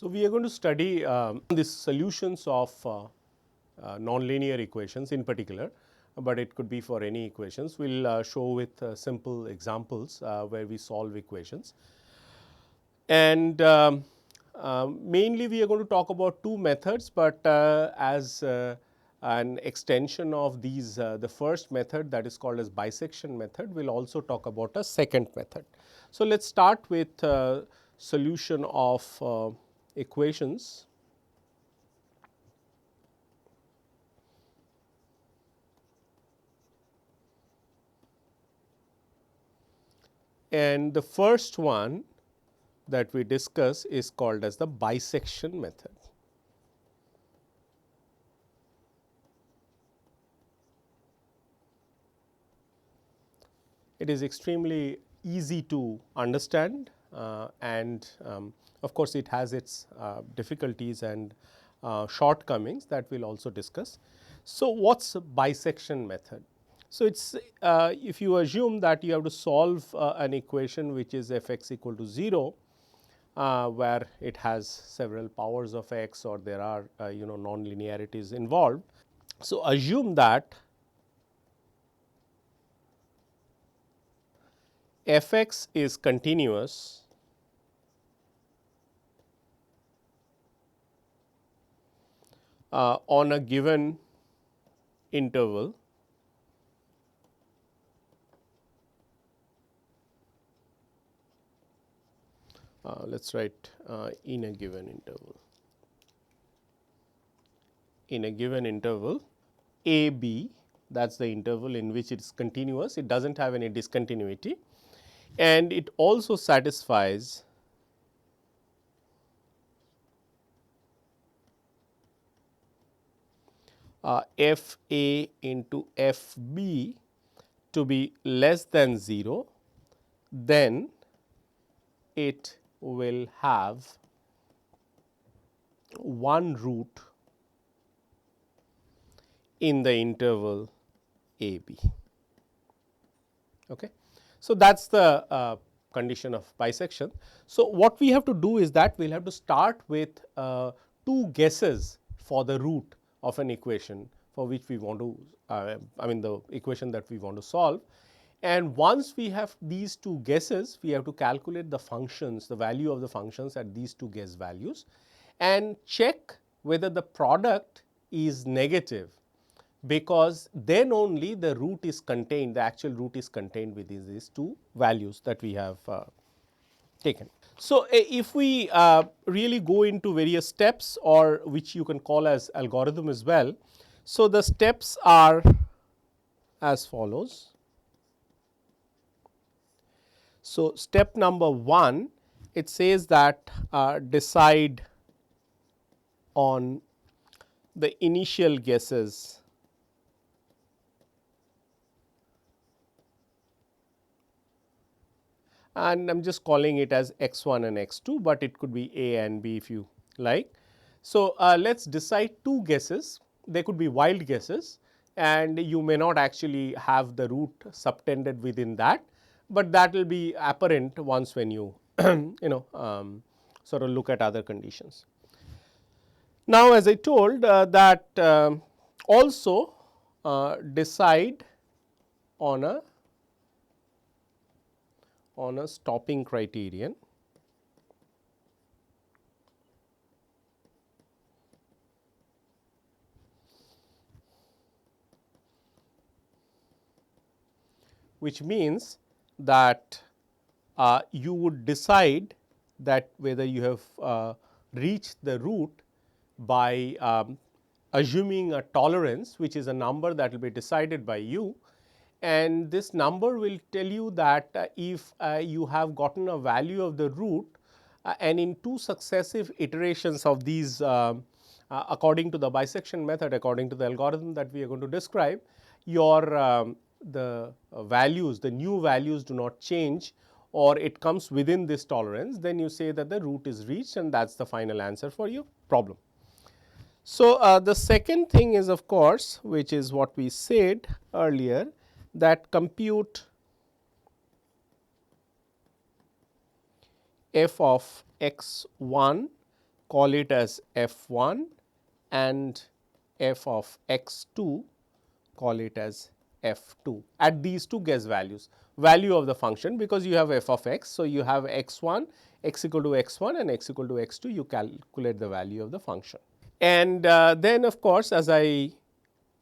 So, we are going to study the solutions of nonlinear equations in particular, but it could be for any equations. We will show with simple examples where we solve equations. And mainly we are going to talk about two methods, but as an extension of these the first method, that is called as bisection method, we will also talk about a second method. So, let us start with solution of equations. And the first one that we discuss is called as the bisection method. It is extremely easy to understand and of course, it has its difficulties and shortcomings that we will also discuss. So, what is bisection method? So, it is if you assume that you have to solve an equation which is f x equal to 0, where it has several powers of x or there are non-linearities involved. So, assume that f x is continuous on a given interval let us write in a given interval. In a given interval a b, that is the interval in which it is continuous, it does not have any discontinuity, and it also satisfies f a into f b to be less than 0, then it will have one root in the interval a b. Okay. So, that is the condition of bisection. So, what we have to do is that we will have to start with two guesses for the root of an equation for which we want to I mean the equation that we want to solve. And once we have these two guesses, we have to calculate the functions, the value of the functions at these two guess values, and check whether the product is negative, because then only the root is contained, the actual root is contained within these two values that we have taken. So, if we really go into various steps, or which you can call as algorithm as well. So, the steps are as follows. So, step number 1, it says that decide on the initial guesses and I am just calling it as x 1 and x 2, but it could be a and b if you like. So, let us decide two guesses, they could be wild guesses and you may not actually have the root subtended within that, but that will be apparent once when you sort of look at other conditions. Now, as I told that also decide on a stopping criterion, which means that you would decide that whether you have reached the root by assuming a tolerance, which is a number that will be decided by you, and this number will tell you that if you have gotten a value of the root and in two successive iterations of these according to the bisection method, according to the algorithm that we are going to describe, your the values, the new values do not change or it comes within this tolerance, then you say that the root is reached and that is the final answer for your problem. So, the second thing is of course, which is what we said earlier, that compute f of x 1 call it as f1, and f of x2 call it as f2 at these two guess values, value of the function, because you have f of x. So, you have x1, x equal to x1 and x equal to x2, you calculate the value of the function. And then of course, as I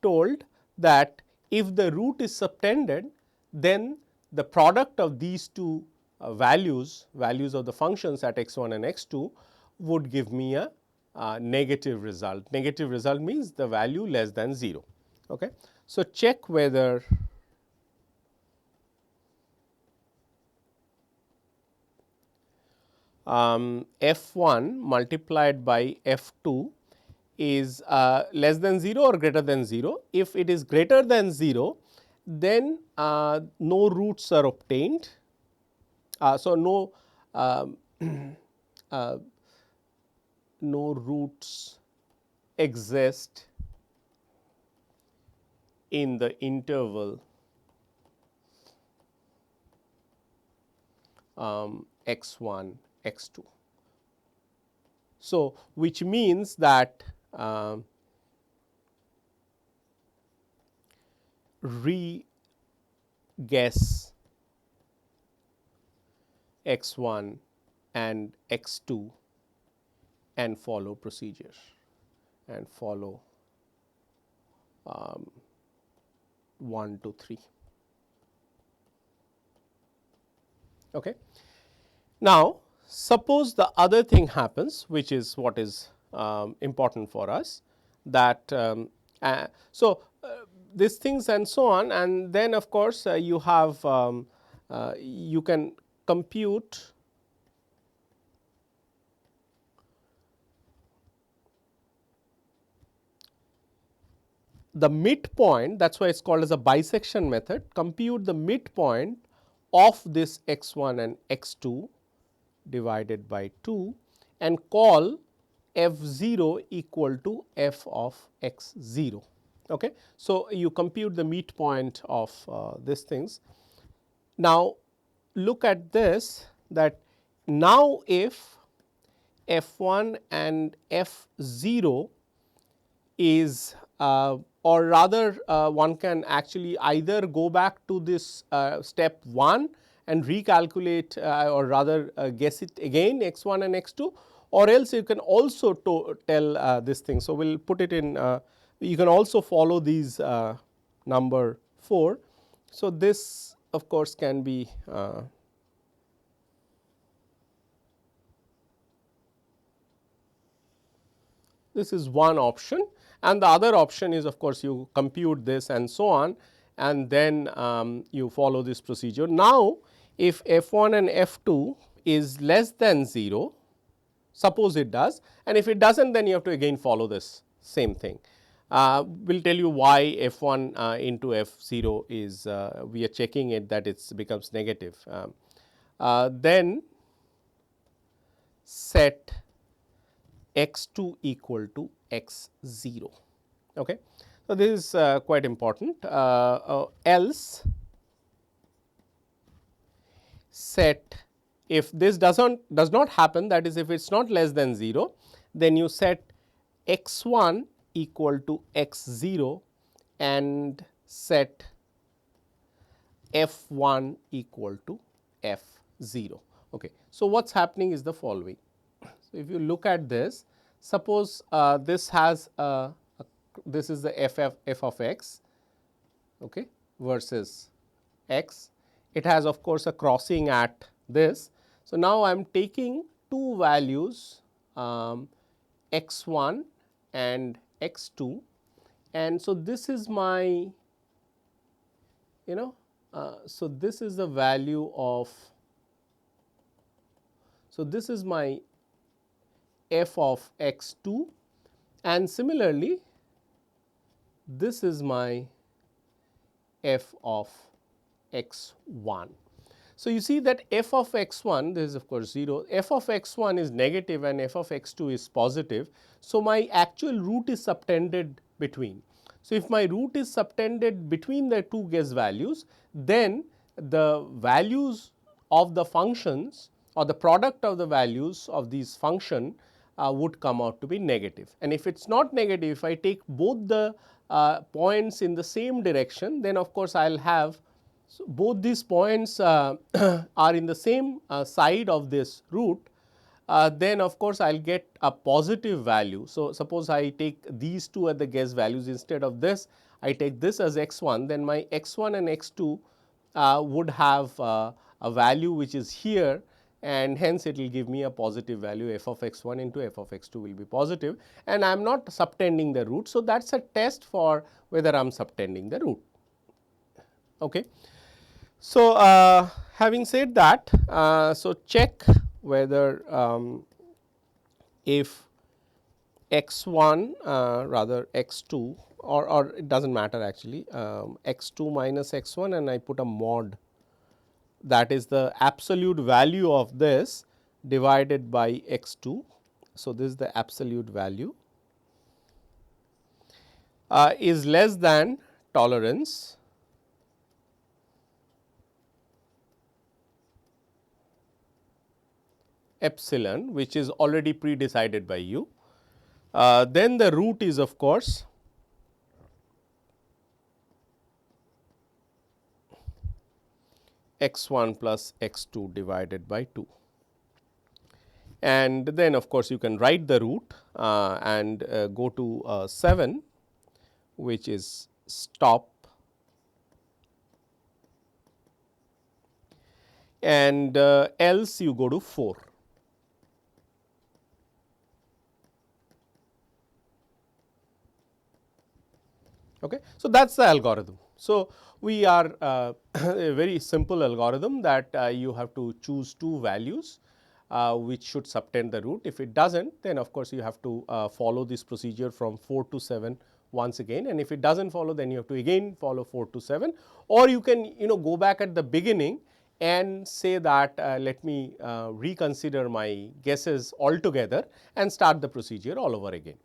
told that if the root is subtended, then the product of these two values of the functions at x1 and x2 would give me a negative result. Negative result means the value less than 0. Okay. So, check whether f1 multiplied by f2 is less than 0 or greater than 0. If it is greater than 0, then no roots are obtained. So, no no roots exist in the interval x1 x2. So, which means that re-guess x1 and x2 and follow procedure and follow 1 to 3. Okay. Now, suppose the other thing happens, which is what is important for us, that these things and so on, and then of course, you have you can compute the midpoint. That is why it is called as a bisection method. Compute the midpoint of this x1 and x2 divided by 2 and call f0 equal to f of x0. Okay. So, you compute the midpoint of these things. Now, look at this, that now if f1 and f0 is or rather one can actually either go back to this step 1 and recalculate or rather guess it again x1 and x2, or else you can also tell this thing. So, we will put it in, you can also follow these number 4. So, this of course can be this is one option, and the other option is of course, you compute this and so on, and then you follow this procedure. Now, if f1 and f2 is less than 0, suppose it does, and if it does not, then you have to again follow this same thing. We will tell you why f1 into f0 is we are checking it that it becomes negative. Then set x2 equal to x0. Okay. So, this is quite important, else set, if this does not happen, that is if it is not less than 0, then you set x1 equal to x0 and set f1 equal to f0. Okay. So, what is happening is the following. So, if you look at this, suppose this has this is the f of x, okay, versus x. It has of course a crossing at this. So, now I am taking two values x1 and x2, and so this is my so this is the value of, so this is my f of x2, and similarly this is my f of x1. So, you see that f of x1, this is of course 0, f of x1 is negative and f of x2 is positive. So, my actual root is subtended between. So, if my root is subtended between the two guess values, then the values of the functions or the product of the values of these function would come out to be negative. And if it is not negative, if I take both the points in the same direction, then of course, I will have both these points are in the same side of this root, then of course, I will get a positive value. So, suppose I take these two as the guess values instead of this, I take this as x 1, then my x 1 and x 2 would have a value which is here, and hence it will give me a positive value. F of x 1 into f of x 2 will be positive, and I am not subtending the root. So, that is a test for whether I am subtending the root. Okay. So, having said that, so check whether if x 1 rather x 2, or it does not matter actually, x 2 minus x 1, and I put a mod, that is the absolute value of this divided by x 2. So, this is the absolute value is less than tolerance epsilon, which is already pre-decided by you. Then the root is of course x 1 plus x 2 divided by 2. And then of course, you can write the root and go to 7, which is stop, and else you go to 4. Okay. So, that is the algorithm. So, we are a very simple algorithm that you have to choose two values which should subtend the root. If it does not, then of course, you have to follow this procedure from 4 to 7 once again, and if it does not follow, then you have to again follow 4 to 7, or you can go back at the beginning and say that let me reconsider my guesses altogether and start the procedure all over again.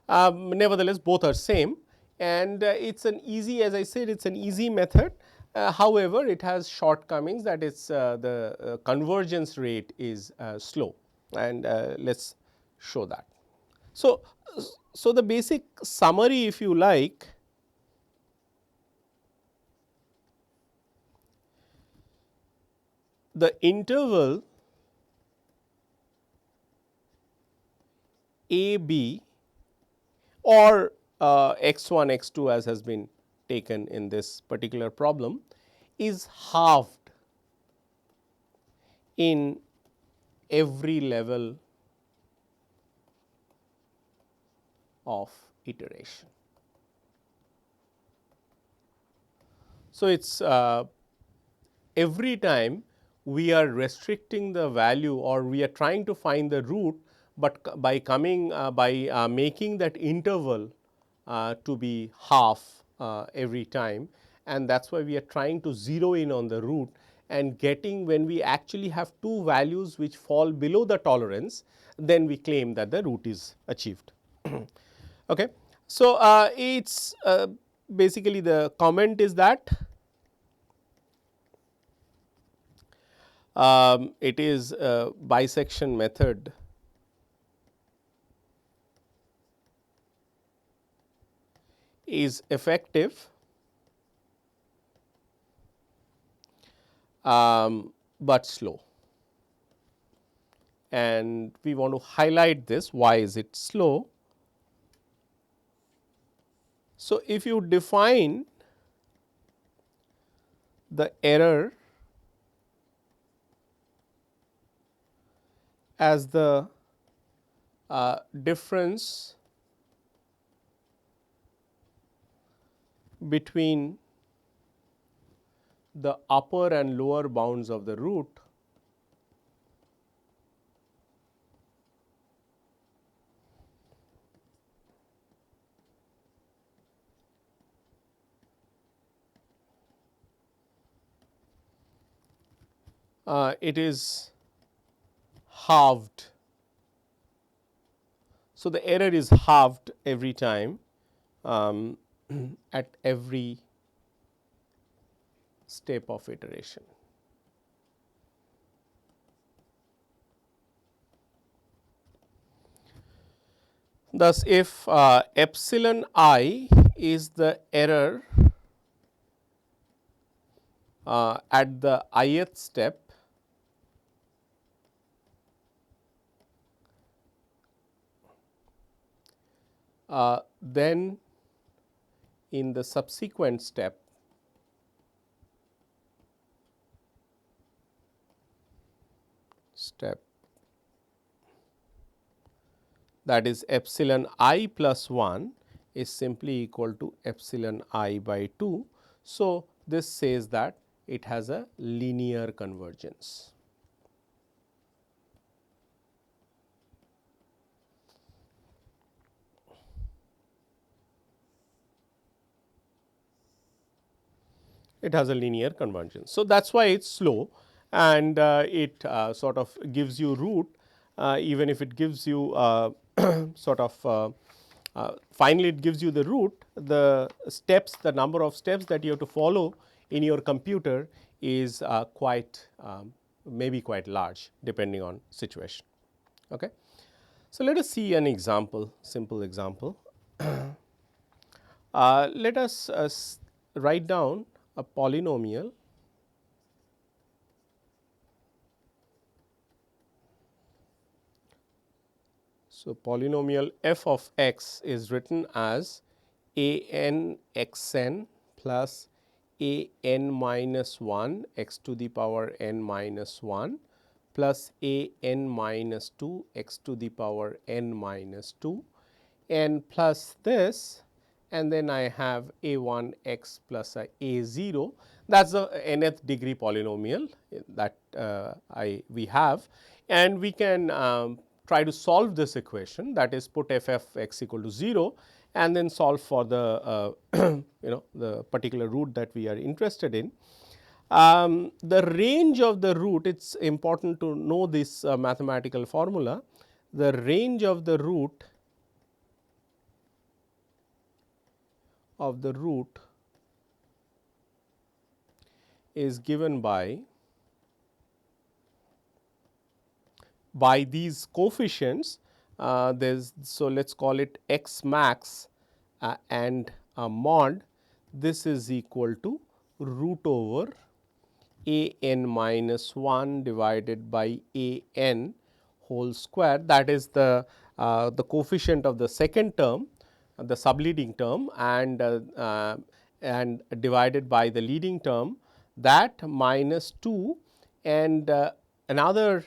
Nevertheless, both are same, and it is an easy, as I said, it is an easy method. However, it has shortcomings, that is the convergence rate is slow, and let us show that. So, the basic summary, if you like, the interval a b, or x 1 x 2 as has been taken in this particular problem, is halved in every level of iteration. So, it is every time we are restricting the value, or we are trying to find the root, but by coming by making that interval to be half every time, and that is why we are trying to zero in on the root and getting, when we actually have two values which fall below the tolerance, then we claim that the root is achieved. Okay. So, it is basically the comment is that it is bisection method is effective, but slow, and we want to highlight this. Why is it slow? So, if you define the error as the difference between the upper and lower bounds of the root, it is halved. So, the error is halved every time at every step of iteration. Thus, if epsilon I is the error at the ith step, then in the subsequent step that is epsilon I plus 1 is simply equal to epsilon I by 2. So, this says that it has a linear convergence. It has a linear convergence. So, that is why it is slow, and it sort of gives you root, even if it gives you sort of finally, it gives you the root, the steps, the number of steps that you have to follow in your computer is quite maybe quite large depending on situation. Okay. So, let us see an example, simple example. Let us write down a polynomial So, polynomial f of x is written as a n x n plus a n minus 1 x to the power n minus 1 plus a n minus 2 x to the power n minus 2 and plus this, and then I have a 1 x plus a 0, that is the nth degree polynomial that we have, and we can try to solve this equation, that is put f of x equal to 0 and then solve for the the particular root that we are interested in. The range of the root, it is important to know this mathematical formula. The range of the root is given by these coefficients. So, let us call it x max and mod. This is equal to root over a n minus 1 divided by a n whole square, that is the coefficient of the second term, the subleading term, and divided by the leading term, that minus 2 and another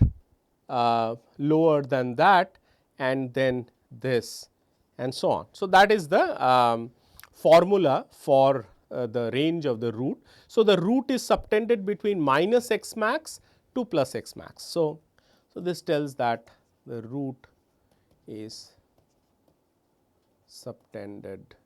lower than that, and then this and so on. So, that is the formula for the range of the root. So, the root is subtended between minus x max to plus x max. So, this tells that the root is subtended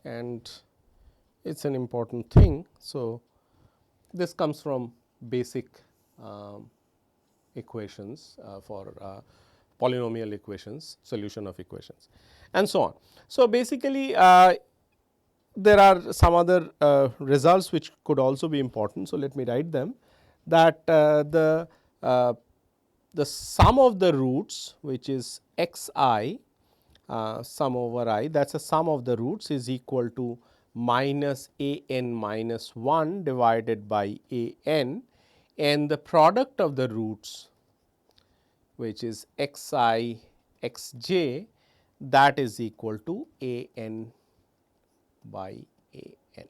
and it is an important thing. So, this comes from basic equations for polynomial equations, solution of equations and so on. So, basically there are some other results which could also be important. So, let me write them, that the sum of the roots, which is x I sum over I, that is a sum of the roots, is equal to minus a n minus 1 divided by a n, and the product of the roots, which is x I x j, that is equal to a n by a n.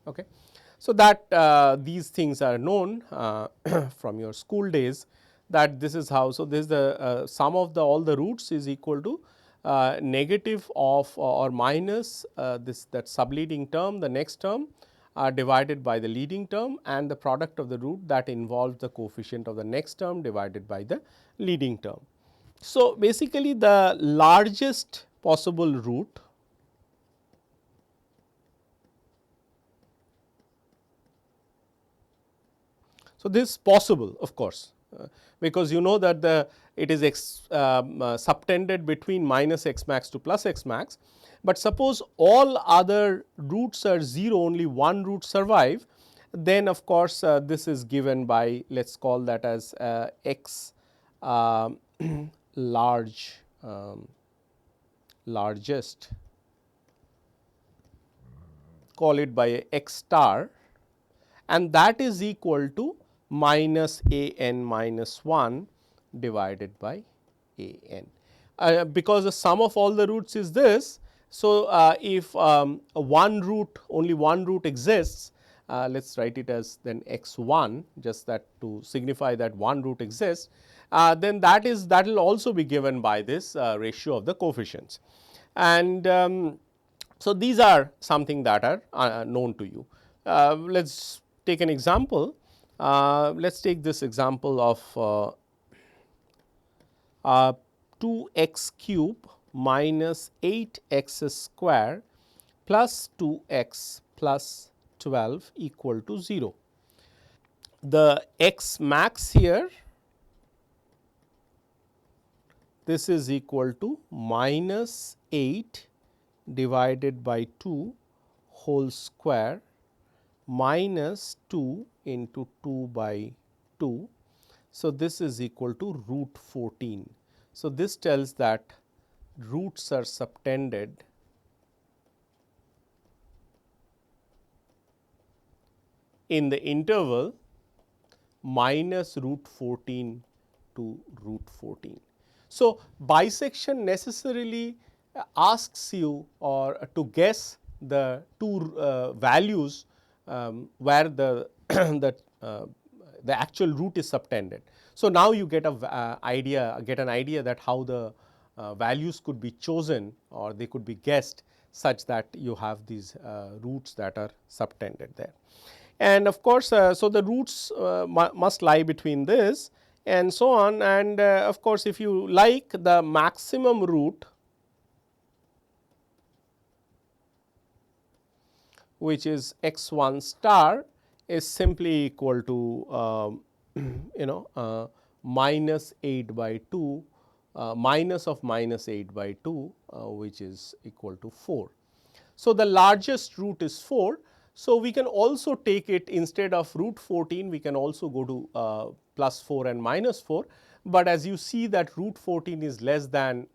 Okay. So, that these things are known from your school days, that this is how. So, this is the sum of all the roots is equal to negative of or minus that subleading term, the next term divided by the leading term, and the product of the root that involves the coefficient of the next term divided by the leading term. So, basically the largest possible root So, this is possible, of course, because you know that the it is subtended between minus x max to plus x max. But suppose all other roots are 0, only one root survive, then of course, this is given by, let us call that as x large largest, call it by x star, and that is equal to minus a n minus 1 divided by a n. Because the sum of all the roots is this. So, if one root, only one root exists, let us write it as then x 1, just that to signify that one root exists, then that will also be given by this ratio of the coefficients. And so, these are something that are known to you. Let us take an example. Let us take this example of 2x cube minus 8x square plus 2x plus 12 equal to 0. The x max here, this is equal to minus 8 divided by 2 whole square minus 2 into 2 by 2. So, this is equal to root 14. So, this tells that roots are subtended in the interval minus root 14 to root 14. So, bisection necessarily asks you or to guess the two values where the the actual root is subtended. So, now you get an idea that how the values could be chosen or they could be guessed such that you have these roots that are subtended there. And of course, so the roots must lie between this and so on, and of course, if you like, the maximum root, which is x 1 star, is simply equal to minus 8 by 2 minus of minus 8 by 2, which is equal to 4. So, the largest root is 4. So, we can also take it instead of root 14, we can also go to plus 4 and minus 4, but as you see that root 14 is less than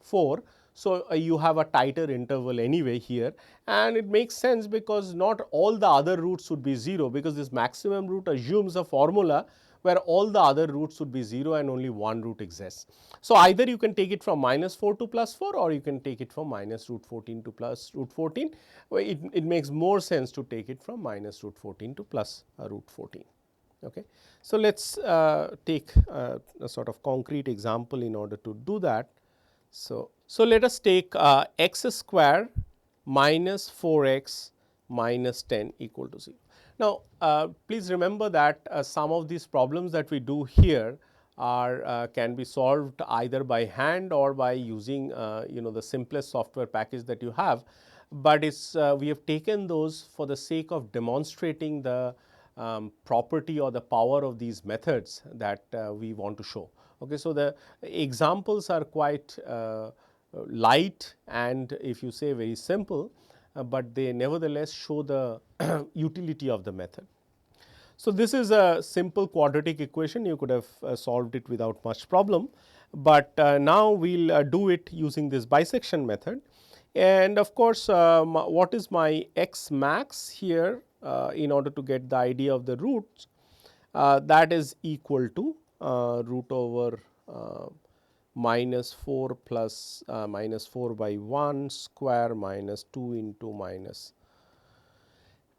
4. So, you have a tighter interval anyway here, and it makes sense because not all the other roots would be 0, because this maximum root assumes a formula where all the other roots would be 0 and only one root exists. So, either you can take it from minus 4 to plus 4, or you can take it from minus root 14 to plus root 14. It makes more sense to take it from minus root 14 to plus root 14. Okay. So, let us take a sort of concrete example in order to do that. So, let us take x square minus 4x minus 10 equal to 0. Now, please remember that some of these problems that we do here are can be solved either by hand or by using the simplest software package that you have, but it's we have taken those for the sake of demonstrating the property or the power of these methods that we want to show. Okay, so, the examples are quite light and, if you say, very simple, but they nevertheless show the utility of the method. So, this is a simple quadratic equation, you could have solved it without much problem, but now we will do it using this bisection method. And of course, what is my x max here in order to get the idea of the roots, that is equal to root over minus 4 plus minus 4 by 1 square minus 2 into minus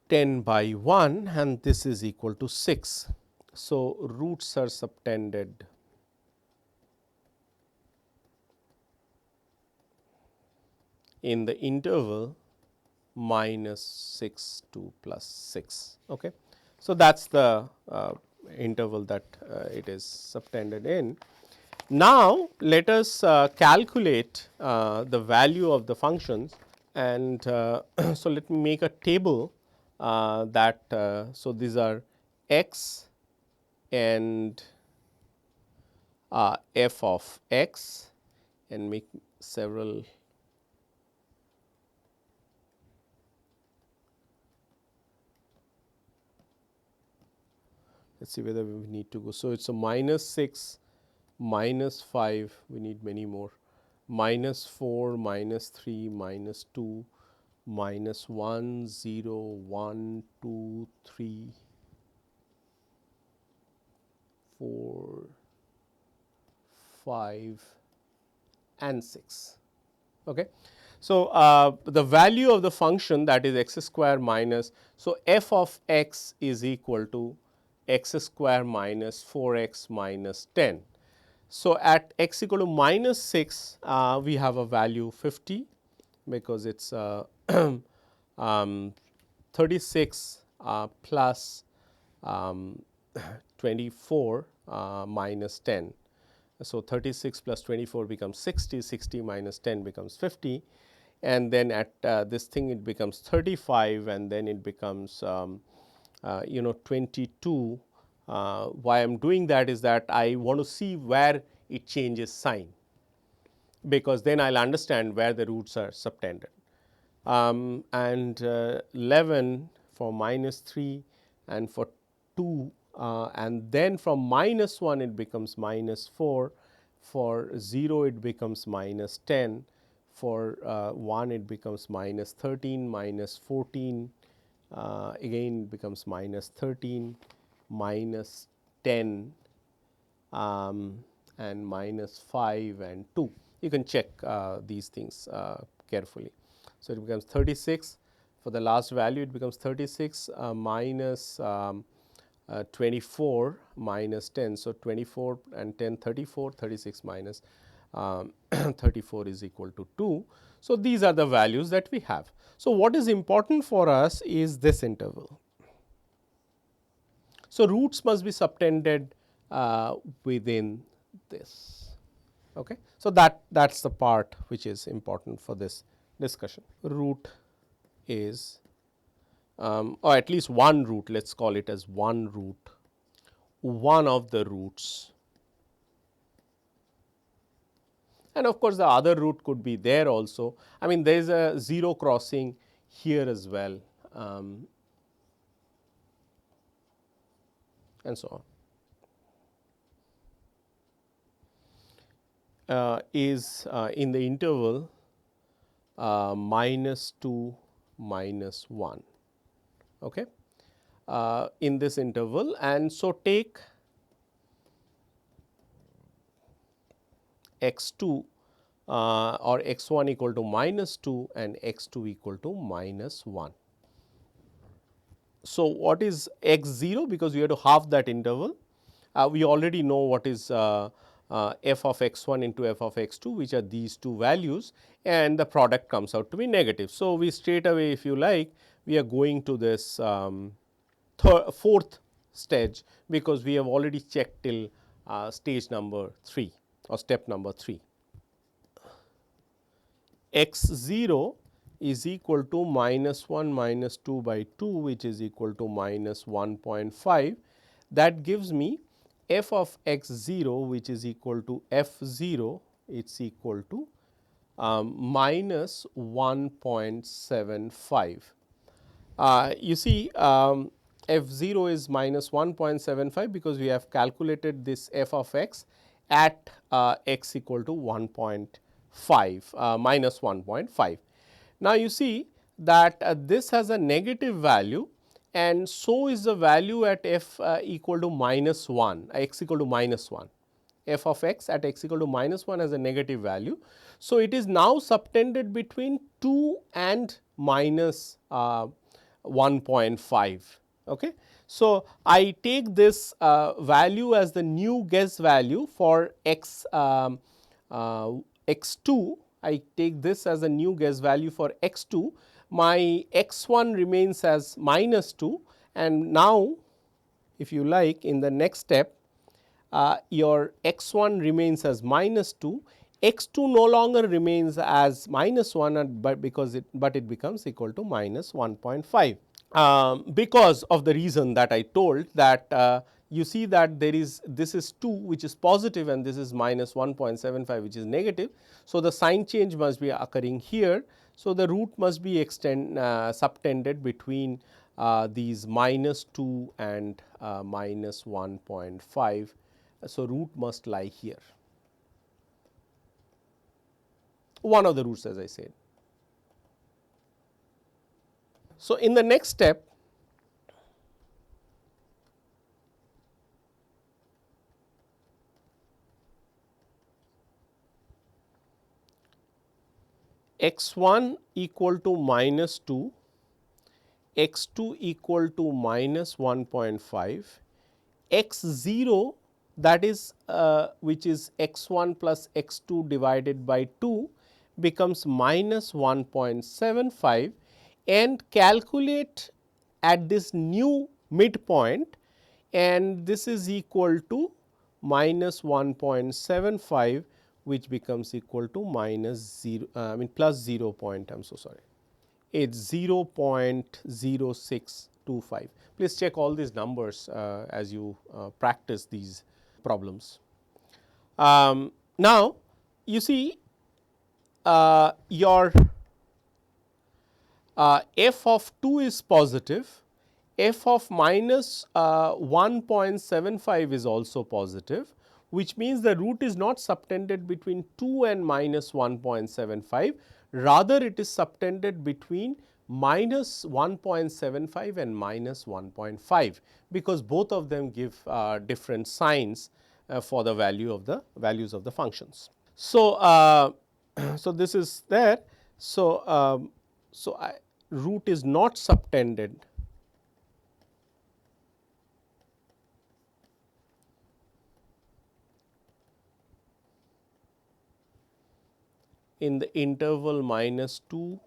10 by 1, and this is equal to 6. So, roots are subtended in the interval minus 6 to plus 6. Okay. So, that is the interval that it is subtended in. Now, let us calculate the value of the functions, and so let me make a table that so these are x and f of x and make several let us see whether we need to go. So, it is a minus 6, minus 5, we need many more, minus 4, minus 3, minus 2, minus 1, 0, 1, 2, 3, 4, 5 and 6. Okay. So, the value of the function, that is x square minus, so f of x is equal to x square minus 4 x minus 10. So, at x equal to minus 6, we have a value 50, because it is 36 plus 24 minus 10. So, 36 plus 24 becomes 60, 60 minus 10 becomes 50, and then at this thing it becomes 35, and then it becomes 22. Why I am doing that is that I want to see where it changes sign, because then I will understand where the roots are subtended. And 11 for minus 3 and for 2, and then from minus 1 it becomes minus 4, for 0 it becomes minus 10, for 1 it becomes minus 13, minus 14, again becomes minus 13, minus 10, and minus 5 and 2. You can check these things carefully. So, it becomes 36, for the last value it becomes 36 minus 24 minus 10. So, 24 and 10 34, 36 minus 34 is equal to 2. So, these are the values that we have. So, what is important for us is this interval. So, roots must be subtended within this. Okay. So, that is the part which is important for this discussion. Root is or at least one root, let us call it as one root, one of the roots, and of course, the other root could be there also. I mean, there is a 0 crossing here as well, and so on. Is in the interval minus 2 minus 1, okay, in this interval. And so, take x 2 or x 1 equal to minus 2 and x 2 equal to minus 1. So, what is x 0? Because we have to halve that interval. We already know what is f of x 1 into f of x 2, which are these two values, and the product comes out to be negative. So, we straight away, if you like, we are going to this fourth stage, because we have already checked till stage number 3 or step number 3. X 0 is equal to minus 1 minus 2 by 2, which is equal to minus 1.5. That gives me f of x 0, which is equal to f 0, it is equal to minus 1.75. You see, f 0 is minus 1.75, because we have calculated this f of x at x equal to 1.5 minus 1.5. Now, you see that this has a negative value, and so is the value at f equal to minus 1, x equal to minus 1. F of x at x equal to minus 1 has a negative value. So, it is now subtended between 2 and minus 1.5. Okay. So, I take this value as the new guess value for x x 2. I take this as a new guess value for x 2. My x 1 remains as minus 2, and now if you like, in the next step, your x 1 remains as minus 2, x 2 no longer remains as minus 1, but it becomes equal to minus 1.5. Because of the reason that I told, that you see that there is this is 2 which is positive and this is minus 1.75 which is negative. So, the sign change must be occurring here. So, the root must be subtended between these minus 2 and minus 1.5. So, root must lie here, one of the roots as I said. So, in the next step, x 1 equal to minus 2, x 2 equal to minus 1.5, x 0 that is which is x 1 plus x 2 divided by 2 becomes minus 1.75, and calculate at this new midpoint, and this is equal to minus 1.75, which becomes equal to minus 0 I mean plus 0 point, I am so sorry, it is 0.0625. Please check all these numbers as you practice these problems. Now, you see your f of 2 is positive, f of minus 1.75 is also positive, which means the root is not subtended between 2 and minus 1.75, rather it is subtended between minus 1.75 and minus 1.5, because both of them give different signs for the values of the functions. So, so this is there. So, root is not subtended in the interval minus 2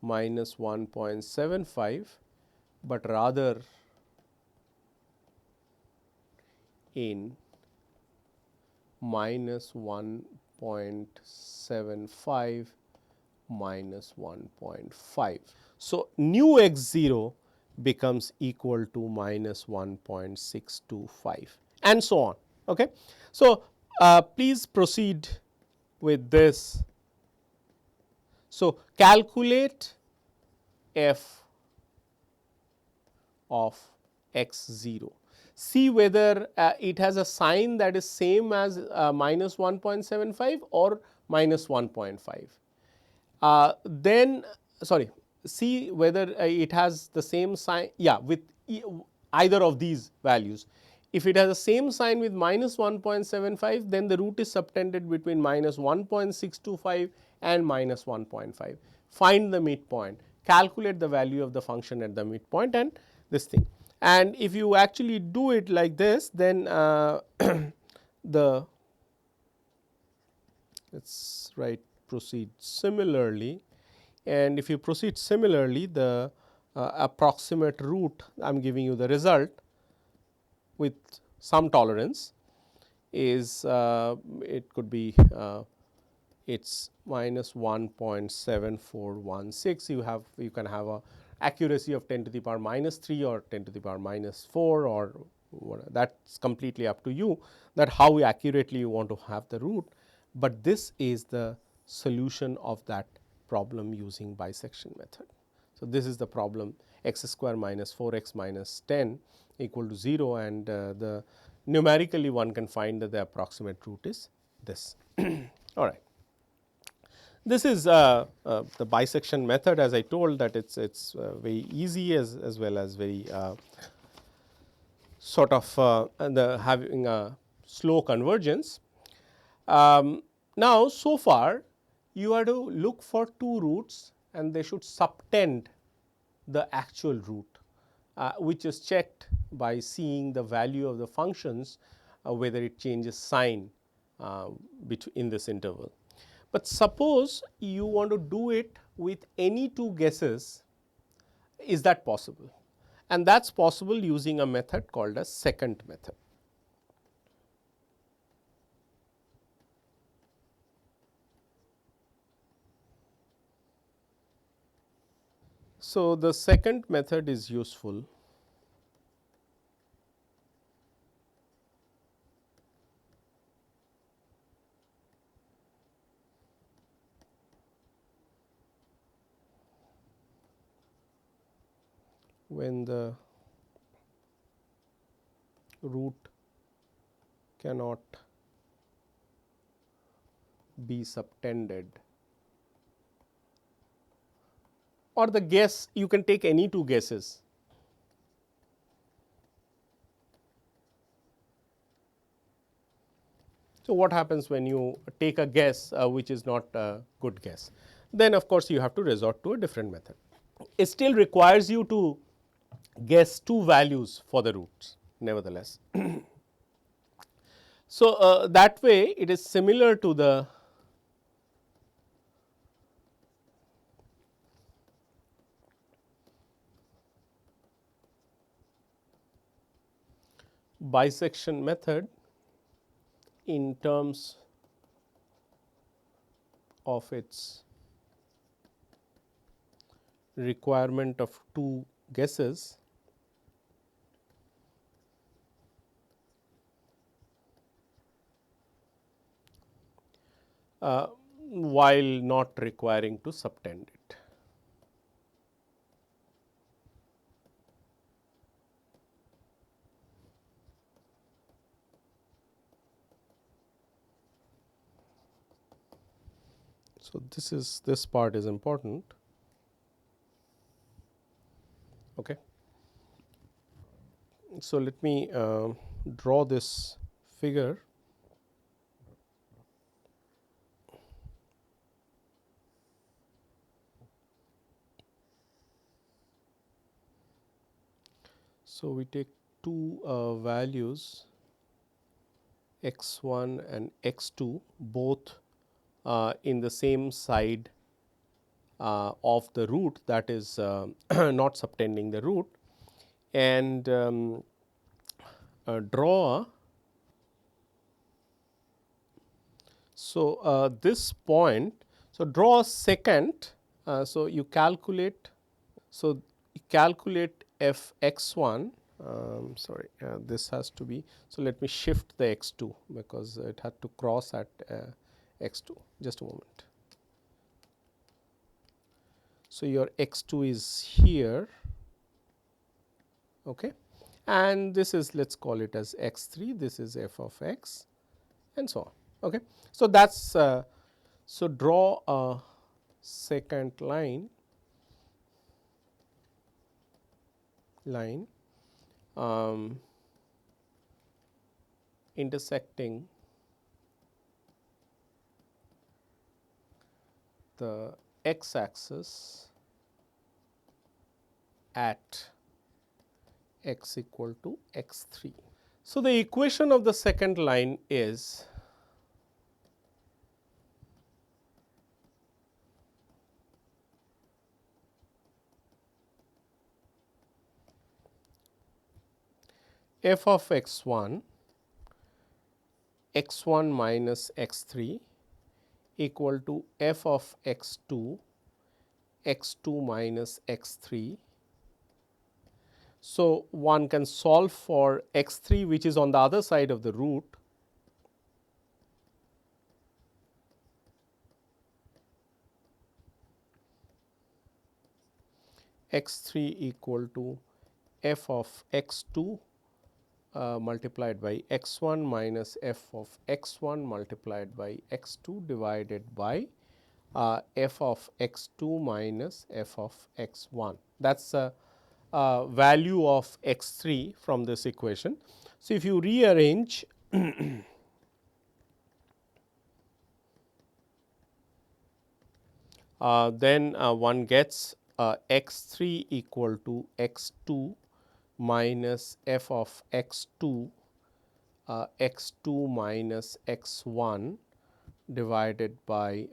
minus 1.75, but rather in minus 1.75 minus 1.5. So, nu x 0 becomes equal to minus 1.625 and so on. Okay. So, please proceed with this. So, calculate f of x 0. See whether it has a sign that is same as minus 1.75 or minus 1.5. Then sorry, see whether it has the same sign, yeah, with either of these values. If it has the same sign with minus 1.75, then the root is subtended between minus 1.625 and minus 1.5. Find the midpoint, calculate the value of the function at the midpoint and this thing. And if you actually do it like this, then the let's write proceed similarly, and if you proceed similarly, the approximate root, I am giving you the result with some tolerance, is it could be it's minus 1.7416. You can have a accuracy of 10 to the power minus 3 or 10 to the power minus 4, or that's completely up to you, that how accurately you want to have the root, but this is the solution of that problem using bisection method. So, this is the problem x square minus 4x minus 10 equal to 0, and the numerically one can find that the approximate root is this. All right. This is the bisection method, as I told, that it's very easy as well as very sort of having a slow convergence. Now, so far you are to look for two roots and they should subtend the actual root, which is checked by seeing the value of the functions, whether it changes sign in this interval. But suppose you want to do it with any two guesses, is that possible? And that is possible using a method called as secant method. So, the secant method is useful when the root cannot be subtended, or the guess, you can take any two guesses. So, what happens when you take a guess which is not a good guess? Then of course, you have to resort to a different method. It still requires you to guess two values for the roots nevertheless. So, that way it is similar to the bisection method in terms of its requirement of two guesses, while not requiring to subtend it. So, this part is important. Okay. So, let me draw this figure. So, we take two values x 1 and x 2 both in the same side of the root, that is not subtending the root, and draw. So, this point, so draw a secant. So, you calculate. So, you calculate f x 1, sorry, this has to be. So, let me shift the x 2 because it had to cross at x 2, just a moment. So, your x 2 is here, okay, and this is, let us call it as x 3, this is f of x, and so on. Okay. So, that is so draw a secant line intersecting the x axis at x equal to x 3. So, the equation of the second line is f of x 1 minus x 3 equal to f of x 2 minus x 3. So, one can solve for x 3 which is on the other side of the root, x 3 equal to f of x 2 multiplied by x 1 minus f of x 1 multiplied by x 2 divided by f of x 2 minus f of x 1. That is the value of x 3 from this equation. So, if you rearrange then one gets x 3 equal to x 2 minus f of x 2 x 2 minus x 1 divided by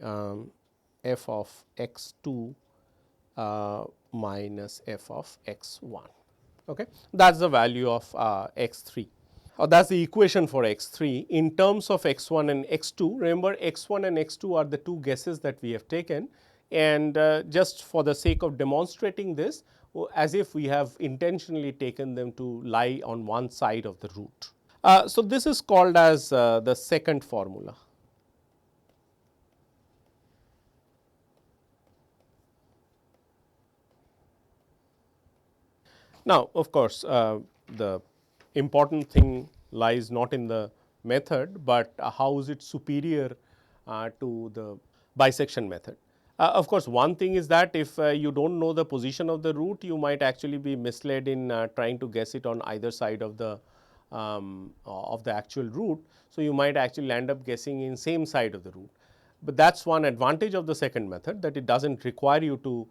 f of x 2 minus f of x 1. Okay. That is the value of x 3, or that is the equation for x 3 in terms of x 1 and x 2. Remember, x 1 and x 2 are the two guesses that we have taken, and just for the sake of demonstrating this, as if we have intentionally taken them to lie on one side of the root. So, this is called as the second formula. Now, of course, the important thing lies not in the method, but how is it superior to the bisection method. Of course, one thing is that if you do not know the position of the root, you might actually be misled in trying to guess it on either side of the actual root. So, you might actually end up guessing in same side of the root, but that is one advantage of the second method, that it does not require you to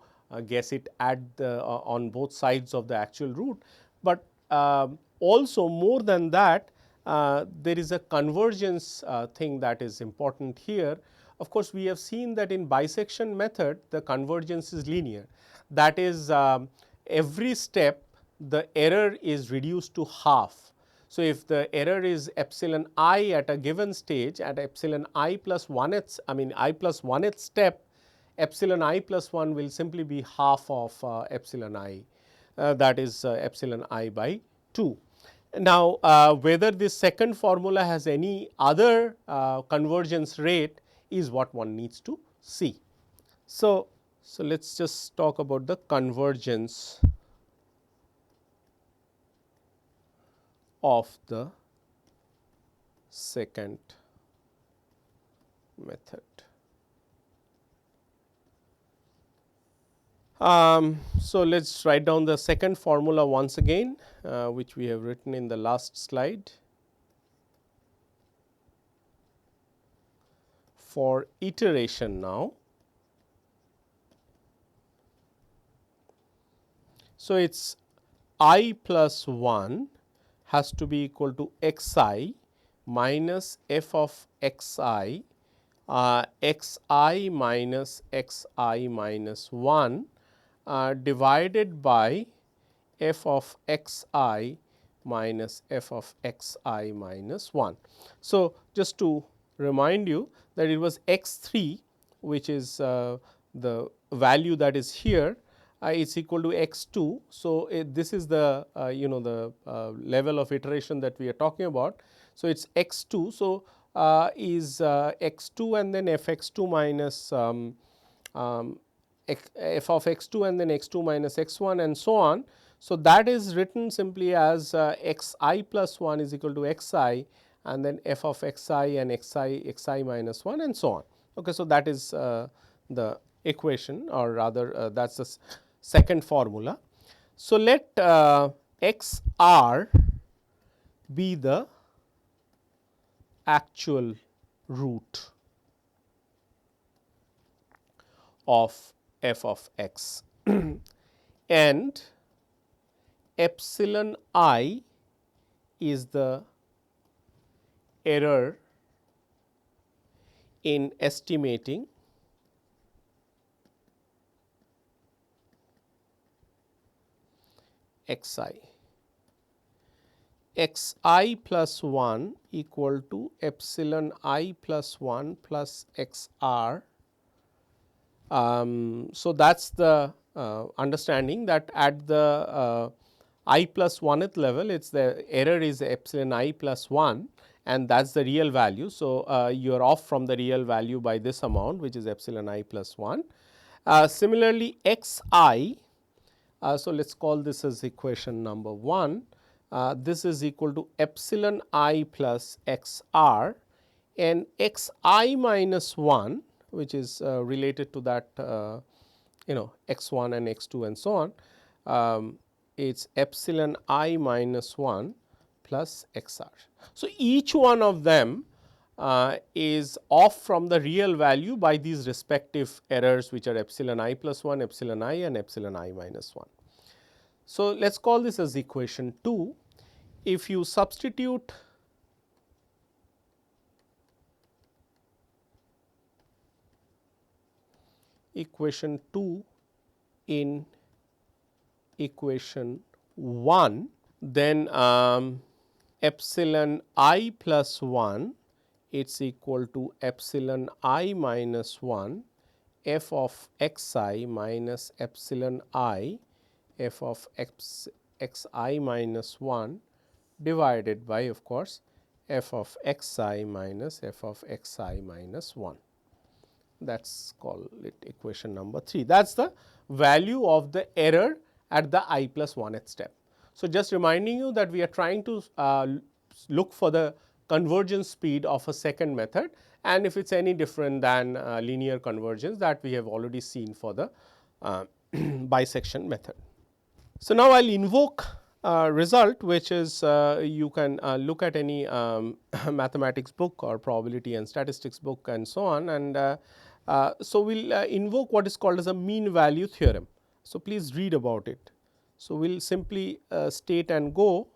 guess it at the on both sides of the actual root, but also more than that, there is a convergence thing that is important here. Of course, we have seen that in bisection method the convergence is linear, that is every step the error is reduced to half. So, if the error is epsilon I at a given stage, at epsilon I plus 1th, I mean I plus 1th step, epsilon I plus 1 will simply be half of epsilon I, that is epsilon I by 2. Now, whether this second formula has any other convergence rate is what one needs to see. So, let us just talk about the convergence of the second method. So, let us write down the second formula once again, which we have written in the last slide. For iteration now, so it is I plus 1 has to be equal to x I minus f of x I, x I minus x I minus 1 divided by f of x I minus f of x I minus 1. So, just to remind you that it was x 3, which is the value that is here, is equal to x 2. So, this is the the level of iteration that we are talking about. So, it is x 2. So, is x 2 and then f x 2 minus f of x 2 and then x 2 minus x 1 and so on. So, that is written simply as x I plus 1 is equal to x I and then f of x I and x I minus 1 and so on. Okay, so, that is the equation, or rather that is the second formula. So, let x r be the actual root of f of x and epsilon I is the error in estimating x I. X I plus 1 equal to epsilon I plus 1 plus x r. So, that is the understanding that at the I plus 1th level, it is the error is epsilon I plus 1 and that is the real value. So, you are off from the real value by this amount, which is epsilon I plus 1. Similarly, x I, so let us call this as equation number 1. This is equal to epsilon I plus x r, and x I minus 1, which is related to that x 1 and x 2 and so on, it is epsilon I minus 1 plus x r. So, each one of them is off from the real value by these respective errors, which are epsilon I plus 1, epsilon I and epsilon I minus 1. So, let us call this as equation 2. If you substitute equation 2 in equation 1, then epsilon I plus 1, it is equal to epsilon I minus 1 f of x I minus epsilon I f of x I minus 1 divided by, of course, f of x I minus f of x I minus 1. That is call it equation number 3. That is the value of the error at the I plus 1th step. So, just reminding you that we are trying to look for the convergence speed of a second method, and if it is any different than linear convergence, that we have already seen for the bisection method. So, now I will invoke result, which is you can look at any mathematics book or probability and statistics book and so on, and so we will invoke what is called as a mean value theorem. So, please read about it. So, we will simply state and go,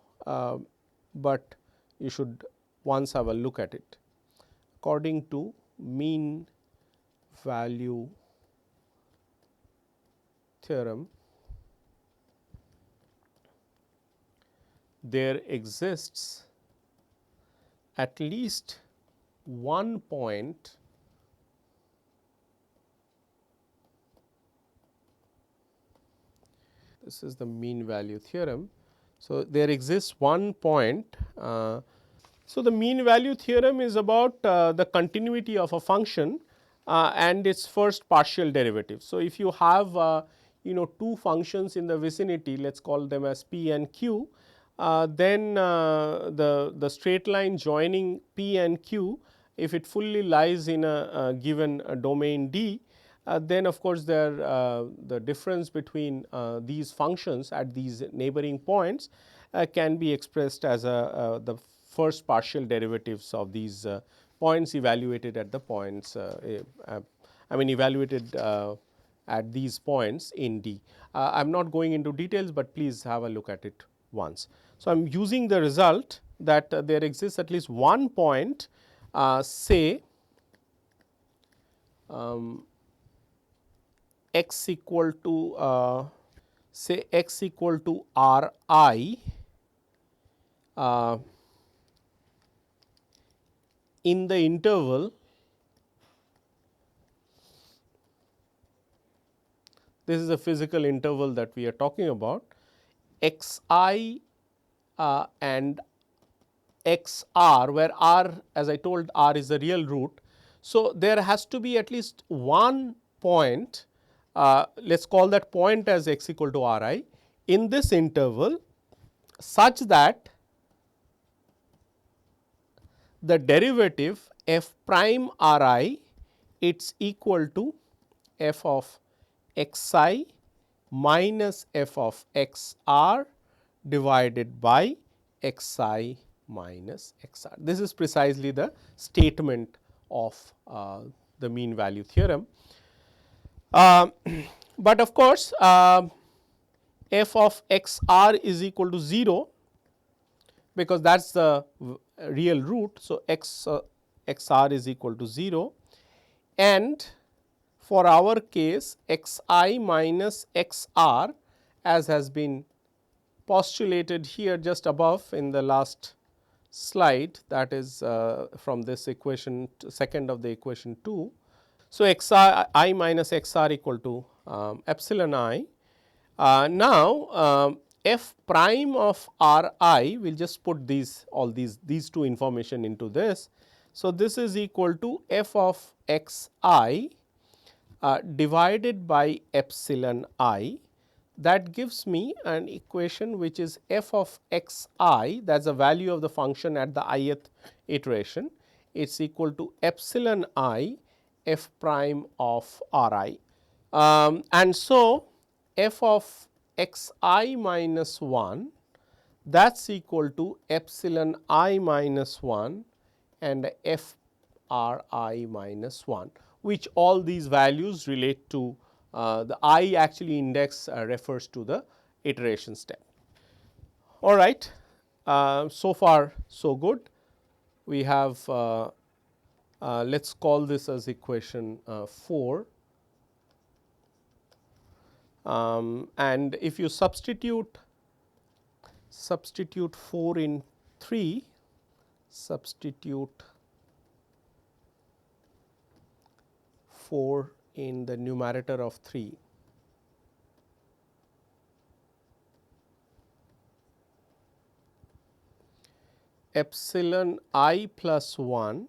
but you should once have a look at it. According to mean value theorem, there exists at least one point this is the mean value theorem. So, there exists one point. So, the mean value theorem is about the continuity of a function and its first partial derivative. So, if you have two functions in the vicinity, let us call them as p and q, then the straight line joining p and q, if it fully lies in a given domain D, then of course, the difference between these functions at these neighboring points can be expressed as the first partial derivatives of these points evaluated at the points I mean evaluated at these points in D. I am not going into details, but please have a look at it once. So, I am using the result that there exists at least one point say x equal to say x equal to r I in the interval this is a physical interval that we are talking about x I and x r, where r, as I told, r is the real root. So, there has to be at least one point, let us call that point as x equal to r I in this interval, such that the derivative f prime r I, it is equal to f of x I minus f of x r divided by x I minus x r. This is precisely the statement of the mean value theorem. But of course, f of x r is equal to 0, because that is the real root. So, x r is equal to 0, and for our case x I minus x r, as has been postulated here just above in the last slide, that is from this equation second of the equation 2. So, x I minus x r equal to epsilon I. Now, f prime of r I, we will just put these two information into this. So, this is equal to f of x I divided by epsilon I. That gives me an equation which is f of x I, that is the value of the function at the ith iteration, it is equal to epsilon I f prime of r I. And so, f of x I minus 1, that is equal to epsilon I minus 1 and f r I minus 1, which all these values relate to the I actually index refers to the iteration step. All right, so far so good. We have let us call this as equation 4, and if you substitute 4 in 3, substitute 4 in the numerator of 3, epsilon I plus 1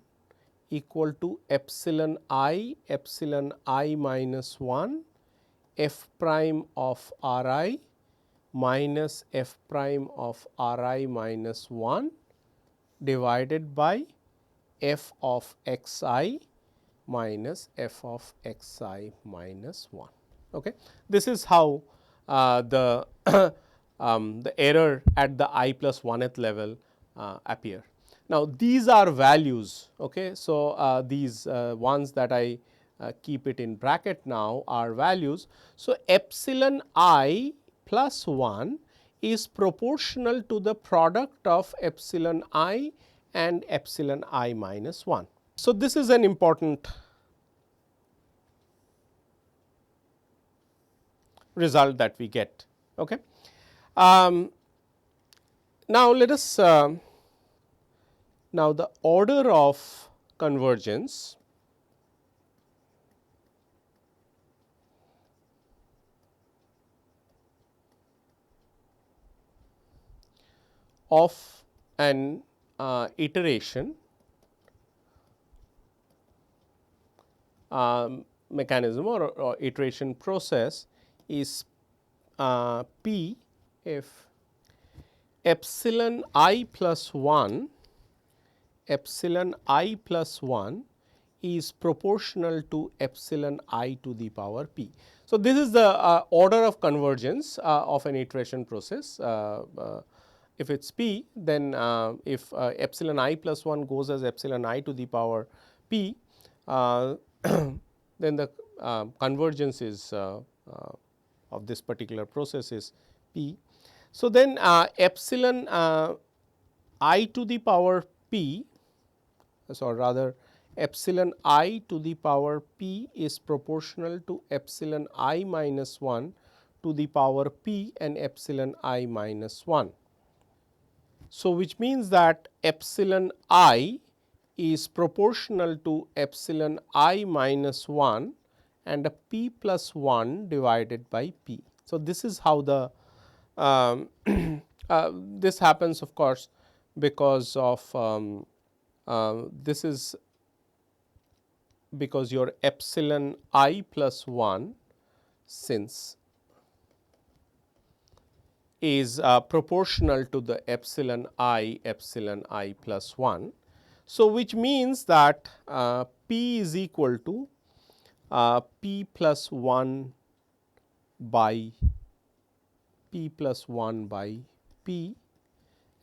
equal to epsilon I minus 1 f prime of r I minus f prime of r I minus 1 divided by f of x I minus f of x I minus 1. Okay. This is how the the error at the I plus 1th level appear. Now, these are values. Okay. So, these ones that I keep it in bracket now are values. So, epsilon I plus 1 is proportional to the product of epsilon I and epsilon I minus 1. So, this is an important result that we get. Okay. Now, let us now the order of convergence of an iteration mechanism or iteration process is P if epsilon I plus 1 is proportional to epsilon I to the power p. So, this is the order of convergence of an iteration process. If it is p, then if epsilon I plus 1 goes as epsilon I to the power p, then the convergence is of this particular process is p. So, then epsilon I to the power p, so rather epsilon I to the power p is proportional to epsilon I minus 1 to the power p and epsilon I minus 1. So, which means that epsilon I is proportional to epsilon I minus 1 and a p plus 1 divided by p. So, this is how the this happens, of course, because of this is because your epsilon I plus 1 since is proportional to the epsilon I plus 1. So, which means that p is equal to p plus 1 by p,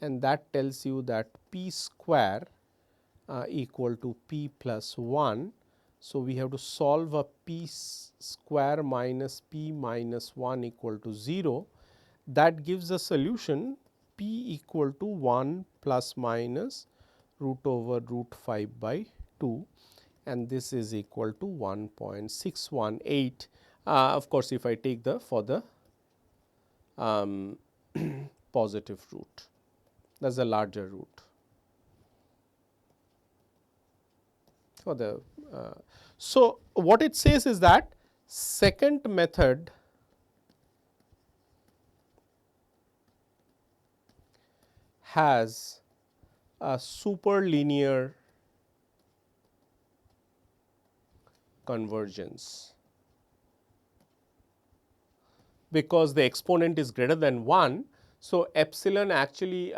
and that tells you that p square equal to p plus 1. So, we have to solve a p square minus p minus 1 equal to 0. That gives a solution p equal to 1 plus minus root over root 5 by 2, and this is equal to 1.618. Of course, if I take the for the positive root, that is a larger root. For the so, what it says is that secant method has a superlinear convergence because the exponent is greater than 1. So, epsilon actually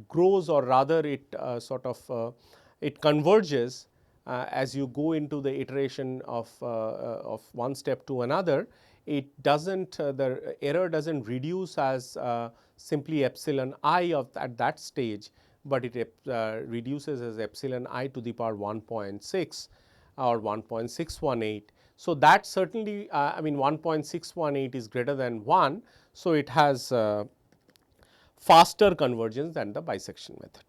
grows, or rather it sort of it converges as you go into the iteration of one step to another. It does not the error does not reduce as simply epsilon I of at that stage, but it reduces as epsilon I to the power 1.6 or 1.618. So, that certainly I mean 1.618 is greater than 1. So, it has faster convergence than the bisection method.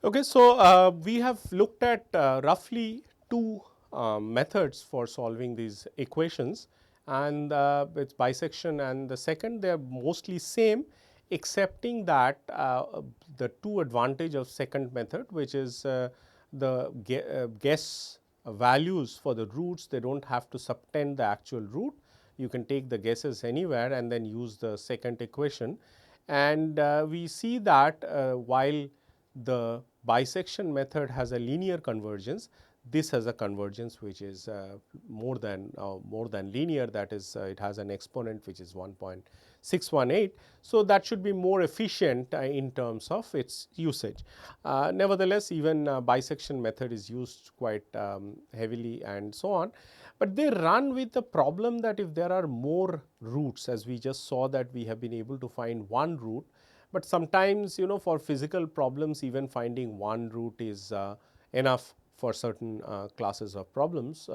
Okay, so we have looked at roughly two methods for solving these equations, and it's bisection and the second, they are mostly same, excepting that the two advantage of second method, which is the guess values for the roots, they do not have to subtend the actual root. You can take the guesses anywhere and then use the second equation, and we see that while the bisection method has a linear convergence, this has a convergence which is more than linear, that is it has an exponent which is 1.618. So, that should be more efficient in terms of its usage. Nevertheless, even bisection method is used quite heavily and so on, but they run with the problem that if there are more roots, as we just saw that we have been able to find one root, but sometimes for physical problems even finding one root is enough for certain classes of problems,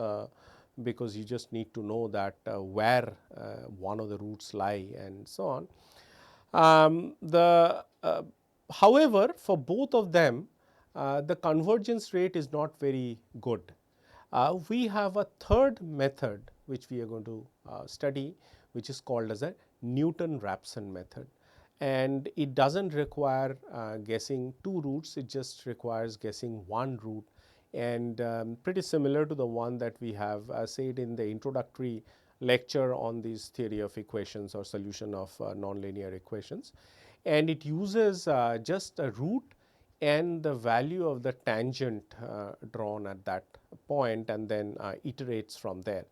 because you just need to know that where one of the roots lie and so on. However, for both of them the convergence rate is not very good. We have a third method which we are going to study, which is called as a Newton-Rapson method, and it does not require guessing two roots, it just requires guessing one root, and pretty similar to the one that we have said in the introductory lecture on this theory of equations or solution of nonlinear equations. And it uses just a root and the value of the tangent drawn at that point, and then iterates from there.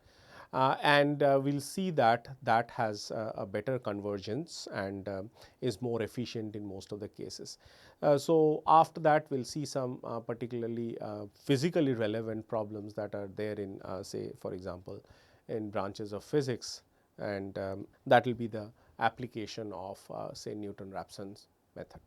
And we will see that that has a better convergence and is more efficient in most of the cases. So, after that we will see some particularly physically relevant problems that are there in say for example, in branches of physics, and that will be the application of say Newton-Rapson's method.